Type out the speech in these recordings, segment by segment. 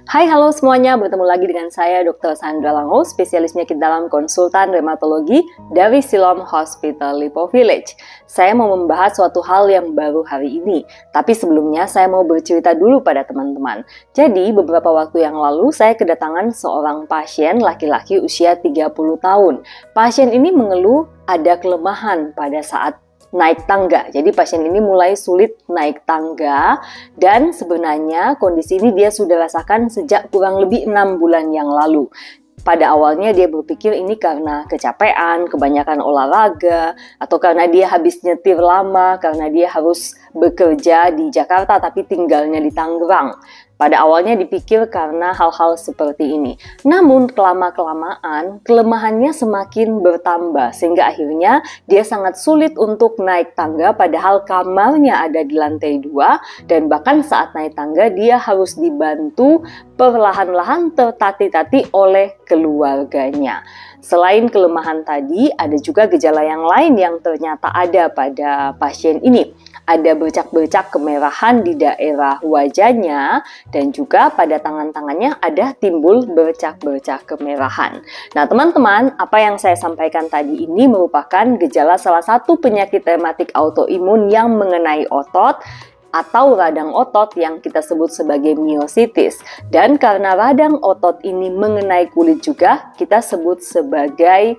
Hai, halo semuanya. Bertemu lagi dengan saya Dr. Sandra Lango, spesialis penyakit dalam konsultan rheumatologi dari Siloam Hospital Lipo Village. Saya mau membahas suatu hal yang baru hari ini, tapi sebelumnya saya mau bercerita dulu pada teman-teman. Jadi, beberapa waktu yang lalu saya kedatangan seorang pasien laki-laki usia 30 tahun. Pasien ini mengeluh ada kelemahan pada saat naik tangga. Jadi pasien ini mulai sulit naik tangga dan sebenarnya kondisi ini dia sudah rasakan sejak kurang lebih 6 bulan yang lalu. Pada awalnya dia berpikir ini karena kecapean, kebanyakan olahraga, atau karena dia habis nyetir lama, karena dia harus bekerja di Jakarta tapi tinggalnya di Tangerang. Pada awalnya dipikir karena hal-hal seperti ini. Namun kelama-kelamaan kelemahannya semakin bertambah sehingga akhirnya dia sangat sulit untuk naik tangga padahal kamarnya ada di lantai 2 dan bahkan saat naik tangga dia harus dibantu perlahan-lahan tertati-tati oleh keluarganya. Selain kelemahan tadi, ada juga gejala yang lain yang ternyata ada pada pasien ini. Ada bercak-bercak kemerahan di daerah wajahnya dan juga pada tangan-tangannya ada timbul bercak-bercak kemerahan. Nah, teman-teman, apa yang saya sampaikan tadi ini merupakan gejala salah satu penyakit rematik autoimun yang mengenai otot atau radang otot yang kita sebut sebagai miositis. Dan karena radang otot ini mengenai kulit juga, kita sebut sebagai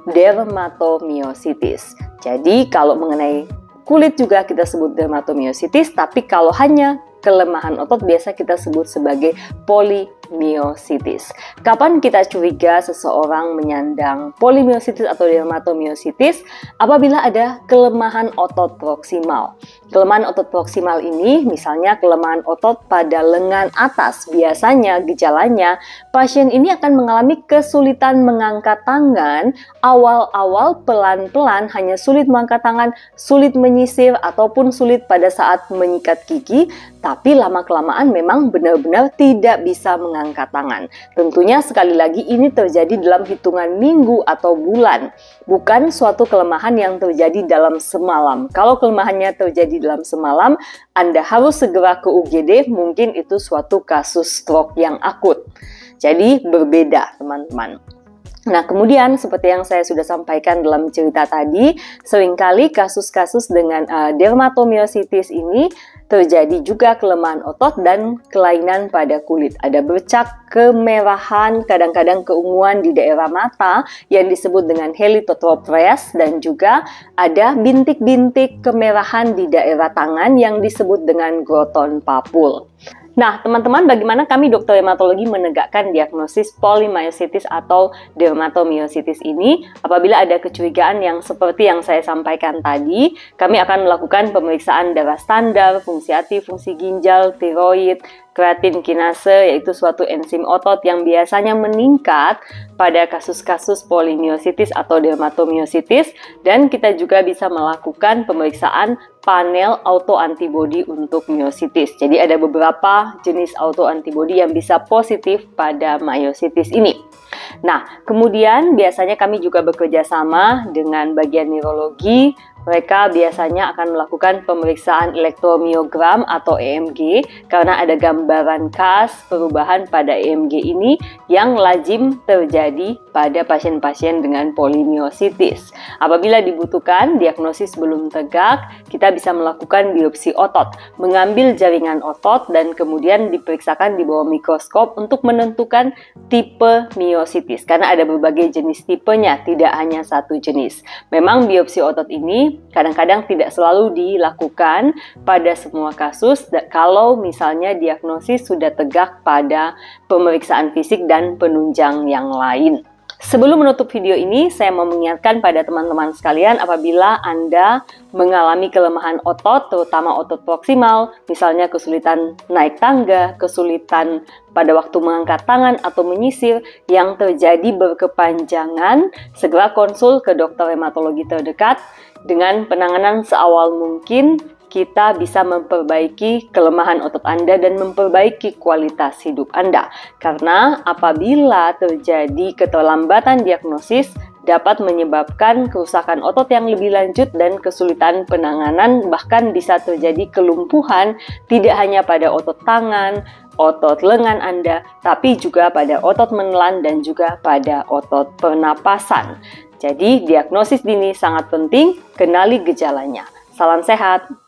dermatomiositis. Jadi kalau mengenai kulit juga kita sebut dermatomiositis, tapi kalau hanya kelemahan otot biasa kita sebut sebagai polimiositis. Kapan kita curiga seseorang menyandang polimiositis atau dermatomiositis? Apabila ada kelemahan otot proksimal. Kelemahan otot proksimal ini misalnya kelemahan otot pada lengan atas. Biasanya gejalanya pasien ini akan mengalami kesulitan mengangkat tangan. Awal-awal pelan-pelan hanya sulit mengangkat tangan, sulit menyisir ataupun sulit pada saat menyikat gigi. Tapi lama-kelamaan memang benar-benar tidak bisa mengangkat tangan. Tentunya sekali lagi ini terjadi dalam hitungan minggu atau bulan. Bukan suatu kelemahan yang terjadi dalam semalam. Kalau kelemahannya terjadi dalam semalam, Anda harus segera ke UGD, mungkin itu suatu kasus stroke yang akut. Jadi berbeda teman-teman. Nah, kemudian seperti yang saya sudah sampaikan dalam cerita tadi, seringkali kasus-kasus dengan dermatomiositis ini terjadi juga kelemahan otot dan kelainan pada kulit. Ada bercak kemerahan, kadang-kadang keunguan di daerah mata yang disebut dengan helitotropes dan juga ada bintik-bintik kemerahan di daerah tangan yang disebut dengan groton papul. Nah, teman-teman, bagaimana kami dokter rheumatologi menegakkan diagnosis polimiositis atau dermatomiositis ini? Apabila ada kecurigaan yang seperti yang saya sampaikan tadi, kami akan melakukan pemeriksaan darah standar, fungsi hati, fungsi ginjal, tiroid, kreatin kinase, yaitu suatu enzim otot yang biasanya meningkat pada kasus-kasus polimiositis atau dermatomiositis, dan kita juga bisa melakukan pemeriksaan panel autoantibody untuk miositis. Jadi ada beberapa jenis autoantibody yang bisa positif pada miositis ini. Nah, kemudian biasanya kami juga bekerja sama dengan bagian neurologi. Mereka biasanya akan melakukan pemeriksaan elektromiogram atau EMG karena ada gambaran khas perubahan pada EMG ini yang lazim terjadi pada pasien-pasien dengan polimiositis. Apabila dibutuhkan diagnosis belum tegak, kita bisa melakukan biopsi otot, mengambil jaringan otot dan kemudian diperiksakan di bawah mikroskop untuk menentukan tipe miositis karena ada berbagai jenis tipenya, tidak hanya satu jenis. Memang biopsi otot ini kadang-kadang tidak selalu dilakukan pada semua kasus kalau misalnya diagnosis sudah tegak pada pemeriksaan fisik dan penunjang yang lain. Sebelum menutup video ini, saya mau mengingatkan pada teman-teman sekalian apabila Anda mengalami kelemahan otot, terutama otot proksimal, misalnya kesulitan naik tangga, kesulitan pada waktu mengangkat tangan atau menyisir yang terjadi berkepanjangan, segera konsul ke dokter rheumatologi terdekat. Dengan penanganan seawal mungkin, kita bisa memperbaiki kelemahan otot Anda dan memperbaiki kualitas hidup Anda. Karena apabila terjadi keterlambatan diagnosis, dapat menyebabkan kerusakan otot yang lebih lanjut dan kesulitan penanganan, bahkan bisa terjadi kelumpuhan tidak hanya pada otot tangan, otot lengan Anda, tapi juga pada otot menelan dan juga pada otot pernapasan. Jadi, diagnosis dini sangat penting, kenali gejalanya. Salam sehat!